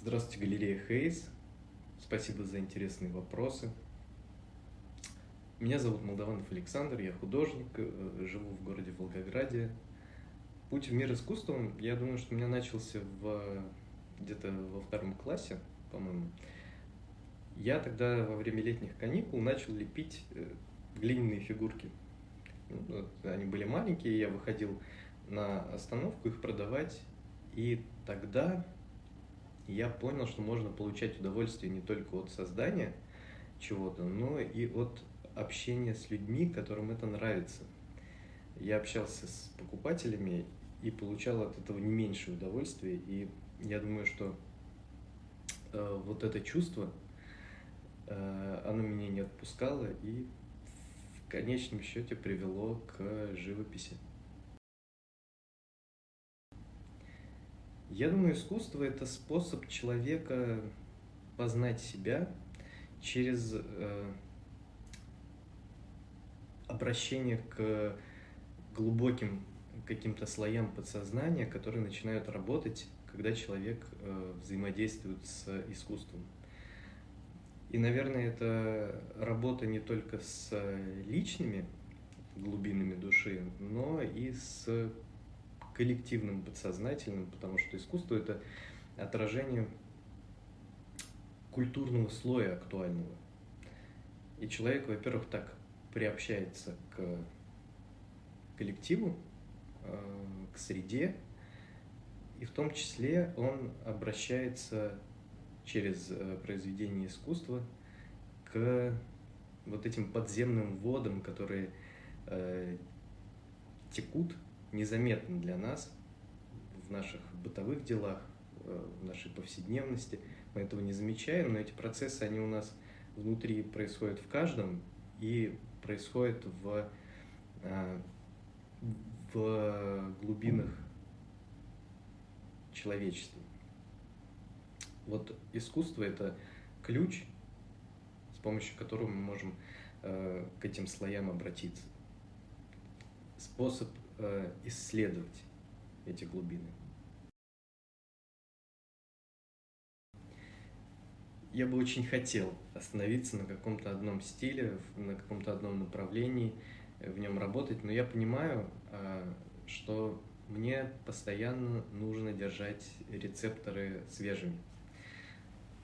Здравствуйте, галерея Хейс. Спасибо за интересные вопросы. Меня зовут Молдаванов Александр, я художник, живу в городе Волгограде. Путь в мир искусства, я думаю, что у меня начался где-то во втором классе, по-моему. Я тогда во время летних каникул начал лепить глиняные фигурки. Они были маленькие, я выходил на остановку их продавать, и тогда я понял, что можно получать удовольствие не только от создания чего-то, но и от общения с людьми, которым это нравится. Я общался с покупателями и получал от этого не меньше удовольствия, и я думаю, что вот это чувство, оно меня не отпускало и в конечном счете привело к живописи. Я думаю, искусство – это способ человека познать себя через обращение к глубоким каким-то слоям подсознания, которые начинают работать, когда человек взаимодействует с искусством. И, наверное, это работа не только с личными глубинами души, но и с коллективным, подсознательным, потому что искусство – это отражение культурного слоя актуального. И человек, во-первых, так приобщается к коллективу, к среде, и в том числе он обращается через произведение искусства к вот этим подземным водам, которые текут незаметно для нас в наших бытовых делах, в нашей повседневности. Мы этого не замечаем, но эти процессы, они у нас внутри происходят в каждом и происходят в глубинах человечества. Вот искусство – это ключ, с помощью которого мы можем к этим слоям обратиться. Способ исследовать эти глубины. Я бы очень хотел остановиться на каком-то одном стиле, на каком-то одном направлении, в нем работать, но я понимаю, что мне постоянно нужно держать рецепторы свежими.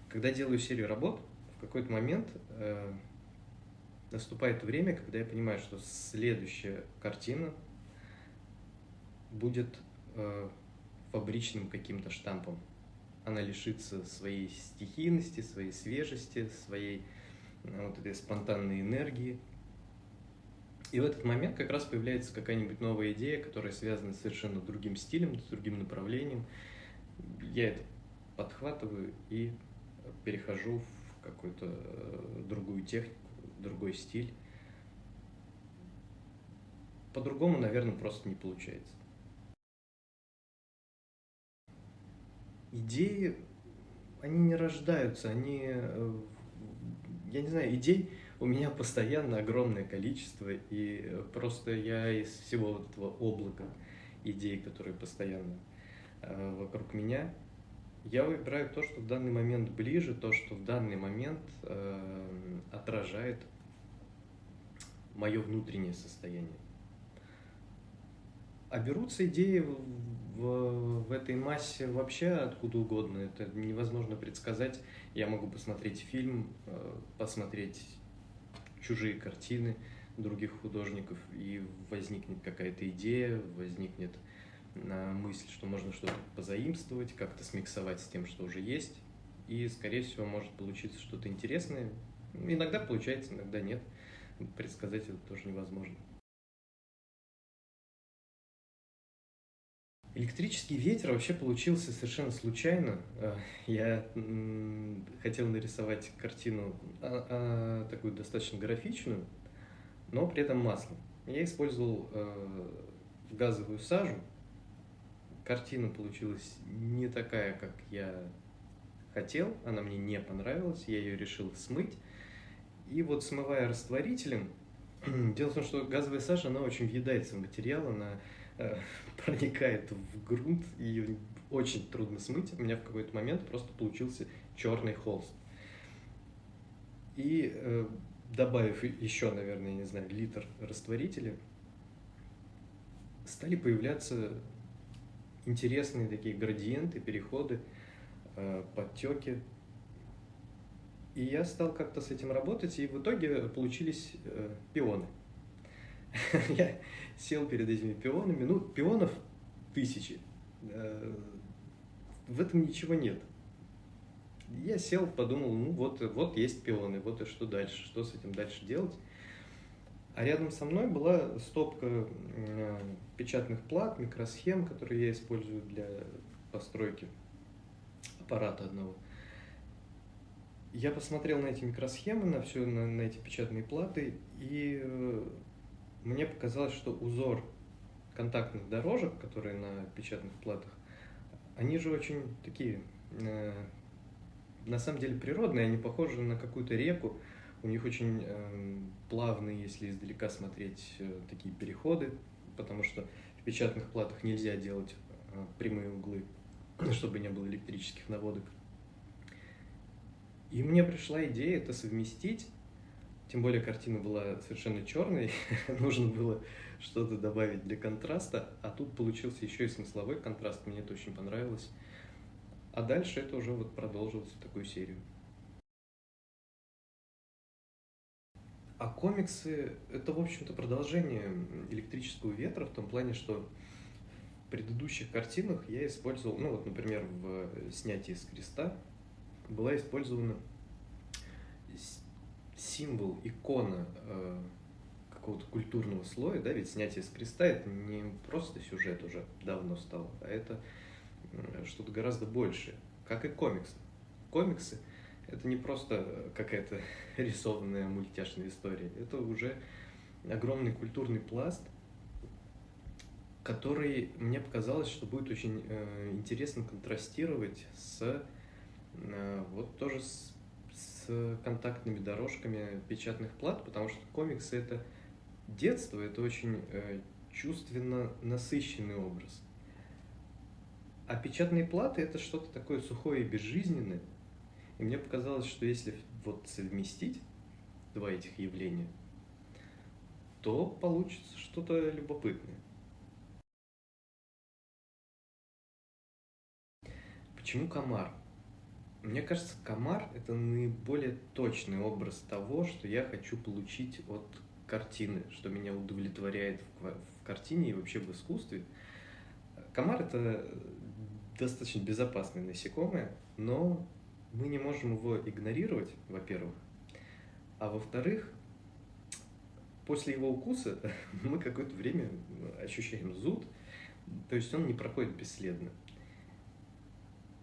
Когда делаю серию работ, в какой-то момент наступает время, когда я понимаю, что следующая картина будет фабричным каким-то штампом. Она лишится своей стихийности, своей свежести, своей вот этой спонтанной энергии. И в этот момент как раз появляется какая-нибудь новая идея, которая связана с совершенно другим стилем, с другим направлением. Я это подхватываю и перехожу в какую-то другую технику, другой стиль. По-другому, наверное, просто не получается. Идеи, они не рождаются, я не знаю, идей у меня постоянно огромное количество, и просто я из всего вот этого облака идей, которые постоянно вокруг меня, я выбираю то, что в данный момент ближе, то, что в данный момент отражает мое внутреннее состояние. А берутся идеи в этой массе вообще откуда угодно. Это невозможно предсказать. Я могу посмотреть фильм, посмотреть чужие картины других художников, и возникнет какая-то идея, возникнет мысль, что можно что-то позаимствовать, как-то смиксовать с тем, что уже есть. И, скорее всего, может получиться что-то интересное. Иногда получается, иногда нет. Предсказать это тоже невозможно. Электрический ветер вообще получился совершенно случайно. Я хотел нарисовать картину такую достаточно графичную, но при этом маслом. Я использовал газовую сажу. Картина получилась не такая, как я хотел, она мне не понравилась, я ее решил смыть. И вот смывая растворителем, дело в том, что газовая сажа, она очень въедается в материал, она проникает в грунт, и очень трудно смыть. У меня в какой-то момент просто получился черный холст. И добавив еще, наверное, не знаю, литр растворителя, стали появляться интересные такие градиенты, переходы, подтеки. И я стал как-то с этим работать, и в итоге получились пионы. Я сел перед этими пионами, ну, пионов тысячи, в этом ничего нет. Я сел, подумал, ну вот есть пионы, вот и что дальше, что с этим дальше делать. А рядом со мной была стопка печатных плат, микросхем, которые я использую для постройки аппарата одного. Я посмотрел на эти микросхемы, на все, на эти печатные платы, и мне показалось, что узор контактных дорожек, которые на печатных платах, они же очень такие, на самом деле, природные, они похожи на какую-то реку, у них очень плавные, если издалека смотреть, такие переходы, потому что в печатных платах нельзя делать прямые углы, чтобы не было электрических наводок. И мне пришла идея это совместить, тем более картина была совершенно черной, нужно было что-то добавить для контраста, а тут получился еще и смысловой контраст, мне это очень понравилось. А дальше это уже вот продолжилось в такую серию. А комиксы — это, в общем-то, продолжение «Электрического ветра» в том плане, что в предыдущих картинах я использовал, ну вот, например, в «Снятии с креста» была использована символ, икона какого-то культурного слоя, да, ведь «Снятие с креста» — это не просто сюжет уже давно стало, а это что-то гораздо большее, как и комиксы. Комиксы — это не просто какая-то рисованная мультяшная история, это уже огромный культурный пласт, который, мне показалось, что будет очень интересно контрастировать с вот тоже с контактными дорожками печатных плат, потому что комиксы — это детство, это очень чувственно насыщенный образ. А печатные платы — это что-то такое сухое и безжизненное. И мне показалось, что если вот совместить два этих явления, то получится что-то любопытное. Почему комар? Мне кажется, комар — это наиболее точный образ того, что я хочу получить от картины, что меня удовлетворяет в картине и вообще в искусстве. Комар — это достаточно безопасное насекомое, но мы не можем его игнорировать, во-первых. А во-вторых, после его укуса мы какое-то время ощущаем зуд, то есть он не проходит бесследно.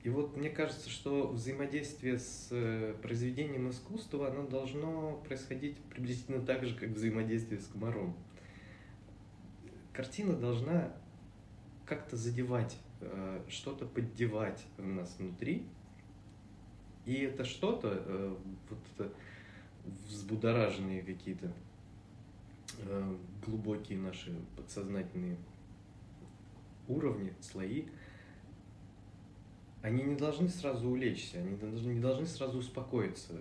И вот мне кажется, что взаимодействие с произведением искусства, оно должно происходить приблизительно так же, как взаимодействие с комаром. Картина должна как-то задевать, что-то поддевать в нас внутри. И это что-то, вот это взбудораженные какие-то глубокие наши подсознательные уровни, слои, они не должны сразу улечься, они не должны сразу успокоиться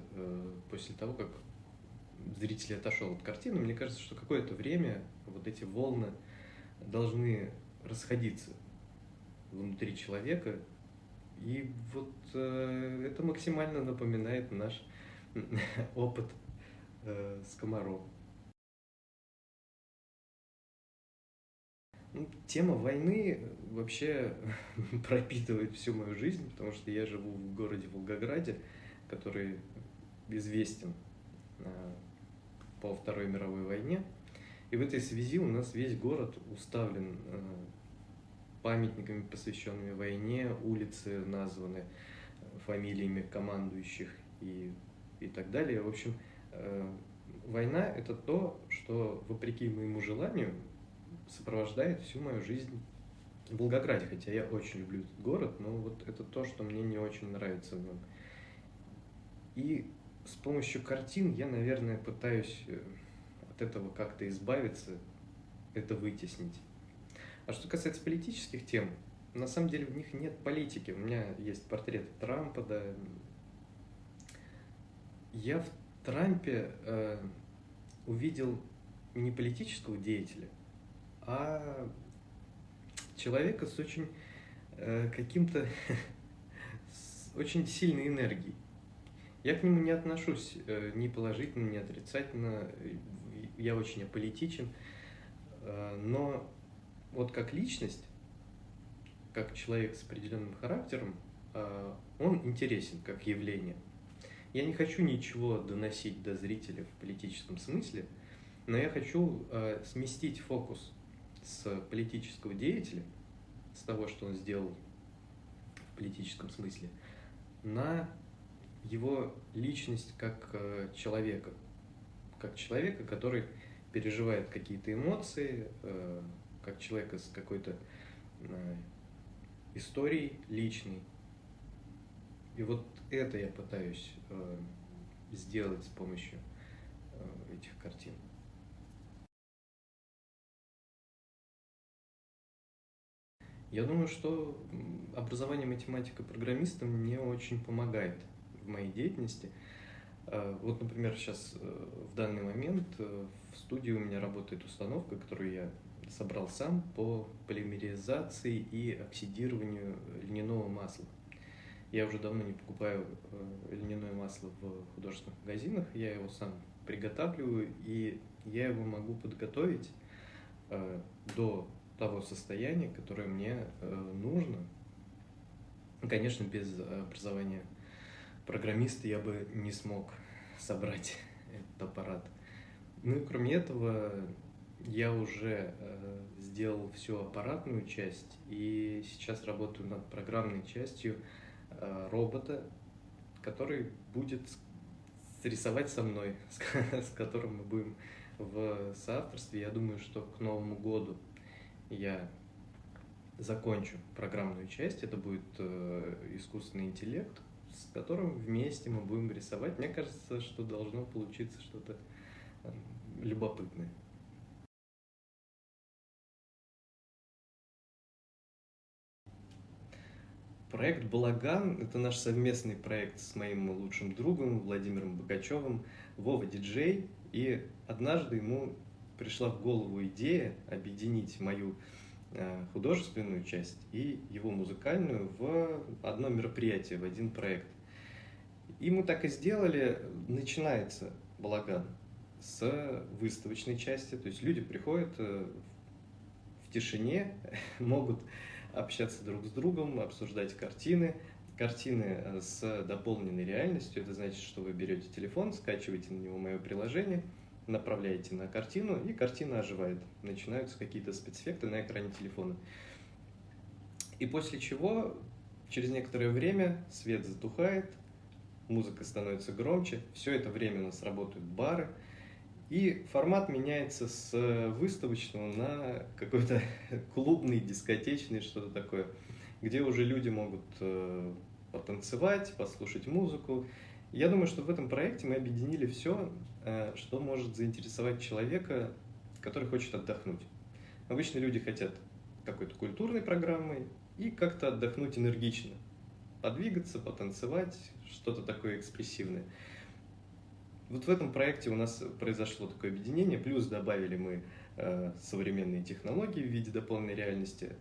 после того, как зритель отошел от картины. Мне кажется, что какое-то время вот эти волны должны расходиться внутри человека, и вот это максимально напоминает наш опыт с комаром. Ну, тема войны вообще пропитывает всю мою жизнь, потому что я живу в городе Волгограде, который известен по Второй мировой войне. И в этой связи у нас весь город уставлен памятниками, посвященными войне, улицы названы фамилиями командующих и так далее. В общем, война — это то, что, вопреки моему желанию, сопровождает всю мою жизнь в Волгограде, хотя я очень люблю этот город, но вот это то, что мне не очень нравится в нем. И с помощью картин я, наверное, пытаюсь от этого как-то избавиться, это вытеснить. А что касается политических тем, на самом деле в них нет политики. У меня есть портрет Трампа, да. Я в Трампе увидел не политического деятеля, а человека с очень каким-то с очень сильной энергией. Я к нему не отношусь ни положительно, ни отрицательно. Я очень аполитичен. Но вот как личность, как человек с определенным характером, он интересен как явление. Я не хочу ничего доносить до зрителя в политическом смысле, но я хочу сместить фокус с политического деятеля, с того, что он сделал в политическом смысле, на его личность как человека, который переживает какие-то эмоции, как человека с какой-то историей личной. И вот это я пытаюсь сделать с помощью этих картин. Я думаю, что образование математика-программиста мне очень помогает в моей деятельности. Вот, например, сейчас в данный момент в студии у меня работает установка, которую я собрал сам по полимеризации и оксидированию льняного масла. Я уже давно не покупаю льняное масло в художественных магазинах, я его сам приготавливаю, и я его могу подготовить до того состояния, которое мне нужно. Конечно, без образования программиста я бы не смог собрать этот аппарат. Ну и кроме этого, я уже сделал всю аппаратную часть, и сейчас работаю над программной частью робота, который будет рисовать со мной, с которым мы будем в соавторстве. Я думаю, что к Новому году я закончу программную часть, это будет искусственный интеллект, с которым вместе мы будем рисовать. Мне кажется, что должно получиться что-то любопытное. Проект «Балаган» — это наш совместный проект с моим лучшим другом Владимиром Богачевым, Вова диджей, и однажды ему пришла в голову идея объединить мою художественную часть и его музыкальную в одно мероприятие, в один проект. И мы так и сделали. Начинается «Балаган» с выставочной части, то есть люди приходят в тишине, могут общаться друг с другом, обсуждать картины с дополненной реальностью. Это значит, что вы берете телефон, скачиваете на него мое приложение, направляете на картину, и картина оживает. Начинаются какие-то спецэффекты на экране телефона. И после чего, через некоторое время, свет затухает, музыка становится громче, все это время у нас работают бары, и формат меняется с выставочного на какой-то клубный, дискотечный, что-то такое, где уже люди могут потанцевать, послушать музыку. Я думаю, что в этом проекте мы объединили все, что может заинтересовать человека, который хочет отдохнуть. Обычно люди хотят какой-то культурной программы и как-то отдохнуть энергично, подвигаться, потанцевать, что-то такое экспрессивное. Вот в этом проекте у нас произошло такое объединение, плюс добавили мы современные технологии в виде дополненной реальности,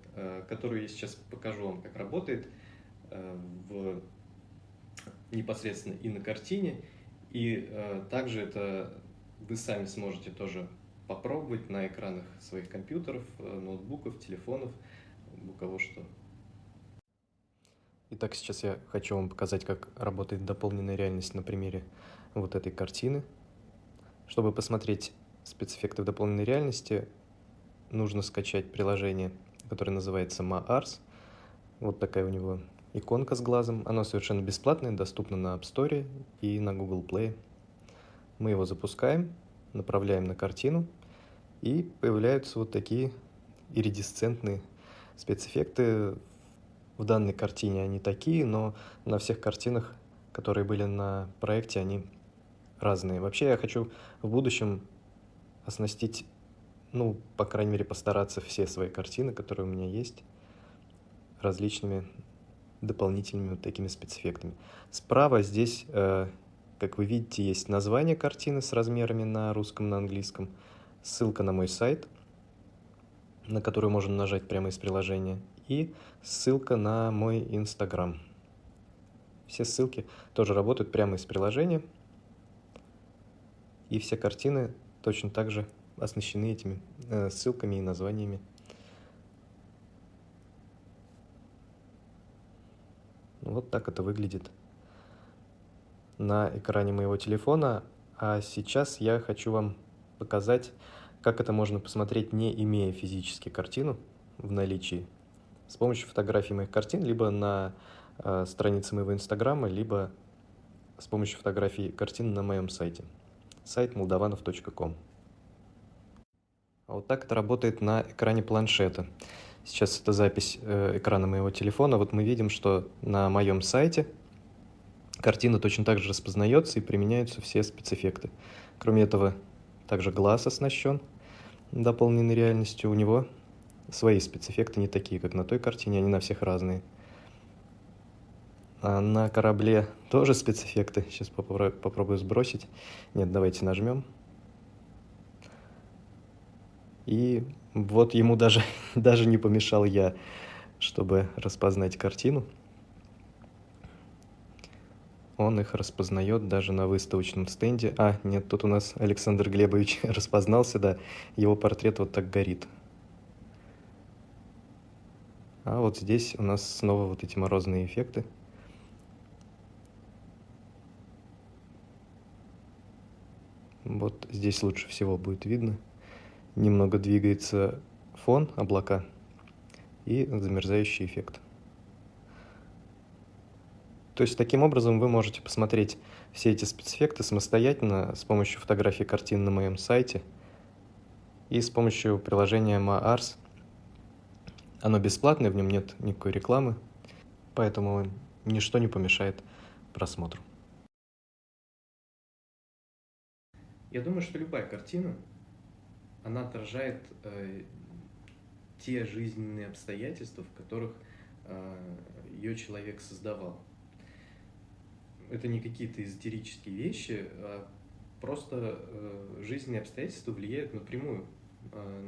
которую я сейчас покажу вам, как работает непосредственно и на картине, и также это вы сами сможете тоже попробовать на экранах своих компьютеров, ноутбуков, телефонов, у кого что. Итак, сейчас я хочу вам показать, как работает дополненная реальность на примере вот этой картины. Чтобы посмотреть спецэффекты в дополненной реальности, нужно скачать приложение, которое называется MaArs. Вот такая у него иконка с глазом. Оно совершенно бесплатное, доступно на App Store и на Google Play. Мы его запускаем, направляем на картину, и появляются вот такие иридесцентные спецэффекты. В данной картине они такие, но на всех картинах, которые были на проекте, они разные. Вообще я хочу в будущем оснастить, по крайней мере, постараться все свои картины, которые у меня есть, различными дополнительными вот такими спецэффектами. Справа здесь, как вы видите, есть название картины с размерами на русском, на английском, ссылка на мой сайт, на которую можно нажать прямо из приложения, и ссылка на мой Инстаграм. Все ссылки тоже работают прямо из приложения, и все картины точно так же оснащены этими ссылками и названиями. Вот так это выглядит на экране моего телефона. А сейчас я хочу вам показать, как это можно посмотреть, не имея физически картину в наличии, с помощью фотографий моих картин, либо на странице моего Инстаграма, либо с помощью фотографий картин на моем сайте. Сайт moldovanov.com. Вот так это работает на экране планшета. Сейчас это запись экрана моего телефона. Вот мы видим, что на моем сайте картина точно так же распознается и применяются все спецэффекты. Кроме этого, также глаз оснащен дополненной реальностью. У него свои спецэффекты, не такие, как на той картине, они на всех разные. А на корабле тоже спецэффекты. Сейчас попробую сбросить. Нет, давайте нажмем. И вот ему даже не помешал я, чтобы распознать картину. Он их распознает даже на выставочном стенде. А, нет, тут у нас Александр Глебович распознался, да, его портрет вот так горит. А вот здесь у нас снова вот эти морозные эффекты. Вот здесь лучше всего будет видно. Немного двигается фон, облака и замерзающий эффект. То есть таким образом вы можете посмотреть все эти спецэффекты самостоятельно с помощью фотографий картин на моем сайте и с помощью приложения MaArs. Оно бесплатное, в нем нет никакой рекламы, поэтому ничто не помешает просмотру. Я думаю, что любая картина, она отражает те жизненные обстоятельства, в которых ее человек создавал. Это не какие-то эзотерические вещи, а просто жизненные обстоятельства влияют напрямую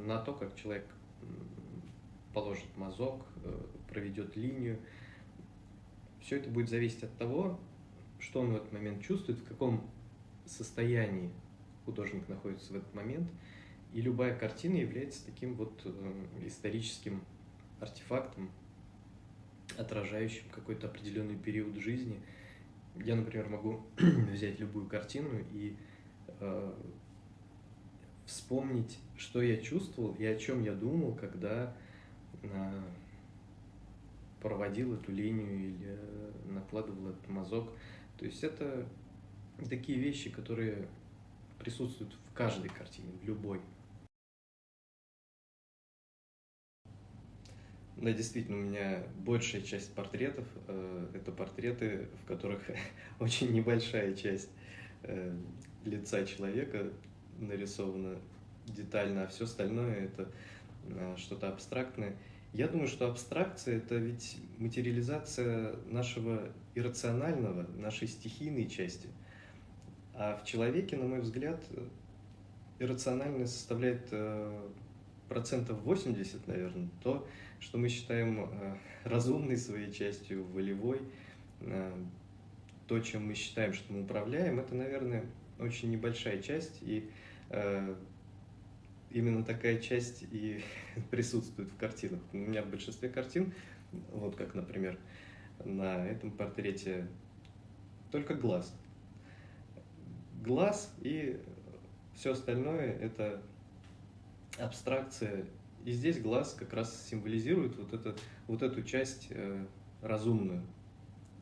на то, как человек положит мазок, проведет линию. Все это будет зависеть от того, что он в этот момент чувствует, в каком состоянии художник находится в этот момент. И любая картина является таким вот историческим артефактом, отражающим какой-то определенный период жизни. Я, например, могу взять любую картину и вспомнить, что я чувствовал и о чем я думал, когда проводил эту линию или накладывал этот мазок. То есть это такие вещи, которые присутствуют в каждой картине, в любой. Да, действительно, у меня большая часть портретов это портреты, в которых очень небольшая часть лица человека нарисована детально, а все остальное это что-то абстрактное. Я думаю, что абстракция это ведь материализация нашего иррационального, нашей стихийной части. А в человеке, на мой взгляд, иррациональное составляет процентов 80, наверное, то, что мы считаем разумной своей частью, волевой, то, чем мы считаем, что мы управляем, это, наверное, очень небольшая часть, и именно такая часть и присутствует в картинах. У меня в большинстве картин, вот как, например, на этом портрете, только глаз. Глаз и все остальное – это абстракция. И здесь глаз как раз символизирует вот эту часть разумную,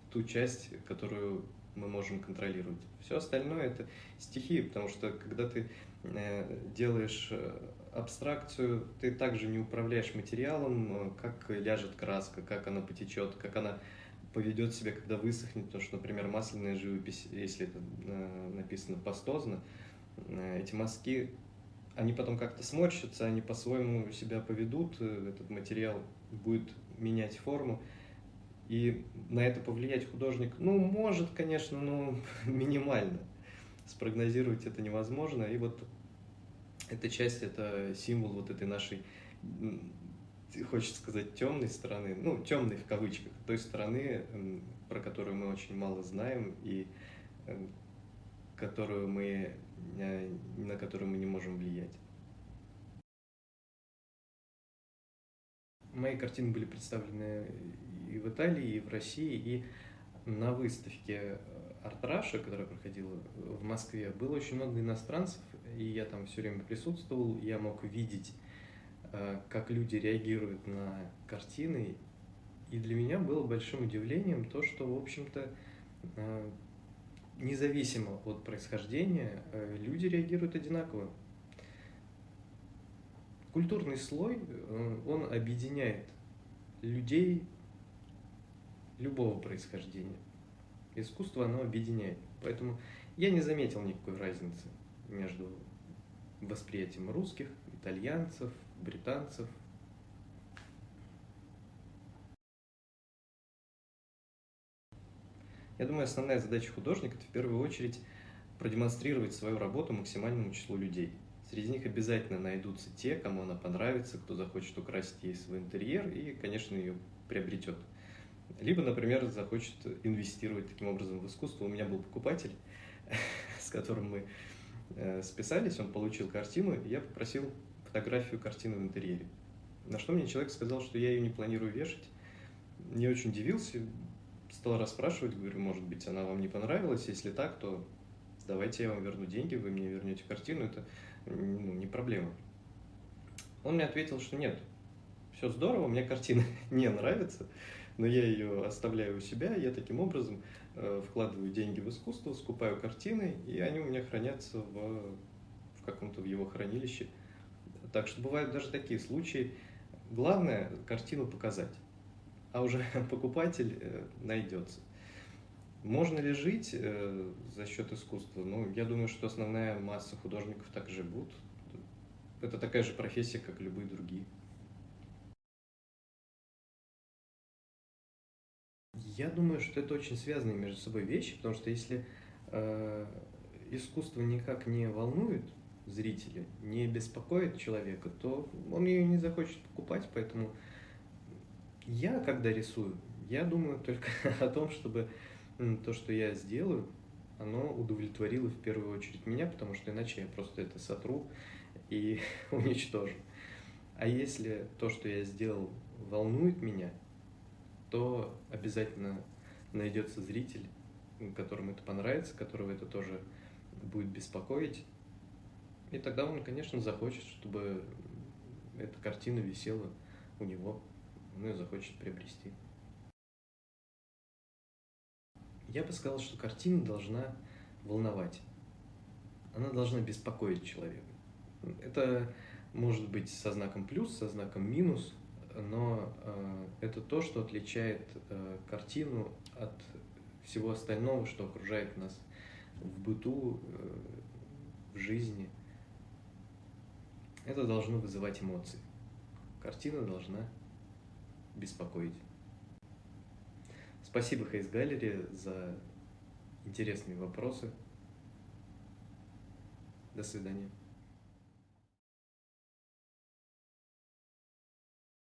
ту часть, которую мы можем контролировать. Все остальное это стихия, потому что когда ты делаешь абстракцию, ты также не управляешь материалом, как ляжет краска, как она потечет, как она поведет себя, когда высохнет. Потому что, например, масляная живопись, если это написано пастозно, эти мазки они потом как-то сморщатся, они по-своему себя поведут, этот материал будет менять форму, и на это повлиять художник, ну, может, конечно, но минимально. Спрогнозировать это невозможно, и вот эта часть, это символ вот этой нашей, хочется сказать, темной стороны, ну, темной в кавычках, той стороны, про которую мы очень мало знаем и которую на которую мы не можем влиять. Мои картины были представлены и в Италии, и в России, и на выставке Арт-Раша, которая проходила в Москве, было очень много иностранцев, и я там все время присутствовал, я мог видеть, как люди реагируют на картины, и для меня было большим удивлением то, что, в общем-то, независимо от происхождения, люди реагируют одинаково. Культурный слой, он объединяет людей любого происхождения. Искусство, оно объединяет. Поэтому я не заметил никакой разницы между восприятием русских, итальянцев, британцев. Я думаю, основная задача художника – это в первую очередь продемонстрировать свою работу максимальному числу людей. Среди них обязательно найдутся те, кому она понравится, кто захочет украсить ей свой интерьер и, конечно, ее приобретет. Либо, например, захочет инвестировать таким образом в искусство. У меня был покупатель, с которым мы списались, он получил картину, и я попросил фотографию картины в интерьере. На что мне человек сказал, что я ее не планирую вешать. Я очень удивился, стал расспрашивать, говорю, может быть, она вам не понравилась, если так, то давайте я вам верну деньги, вы мне вернете картину, это не проблема. Он мне ответил, что нет, все здорово, мне картина не нравится, но я ее оставляю у себя, я таким образом вкладываю деньги в искусство, скупаю картины, и они у меня хранятся в каком-то в его хранилище. Так что бывают даже такие случаи. Главное картину показать, а уже покупатель найдется. Можно ли жить за счет искусства? Ну, я думаю, что основная масса художников так живут. Это такая же профессия, как и любые другие. Я думаю, что это очень связанные между собой вещи, потому что если искусство никак не волнует зрителя, не беспокоит человека, то он ее не захочет покупать, поэтому я, когда рисую, я думаю только о том, чтобы то, что я сделаю, оно удовлетворило в первую очередь меня, потому что иначе я просто это сотру и уничтожу. А если то, что я сделал, волнует меня, то обязательно найдется зритель, которому это понравится, которого это тоже будет беспокоить. И тогда он, конечно, захочет, чтобы эта картина висела у него, он ее захочет приобрести. Я бы сказал, что картина должна волновать, она должна беспокоить человека. Это может быть со знаком плюс, со знаком минус, но это то, что отличает картину от всего остального, что окружает нас в быту, в жизни. Это должно вызывать эмоции. Картина должна беспокоить. Спасибо, Хейс Галлери, за интересные вопросы. До свидания.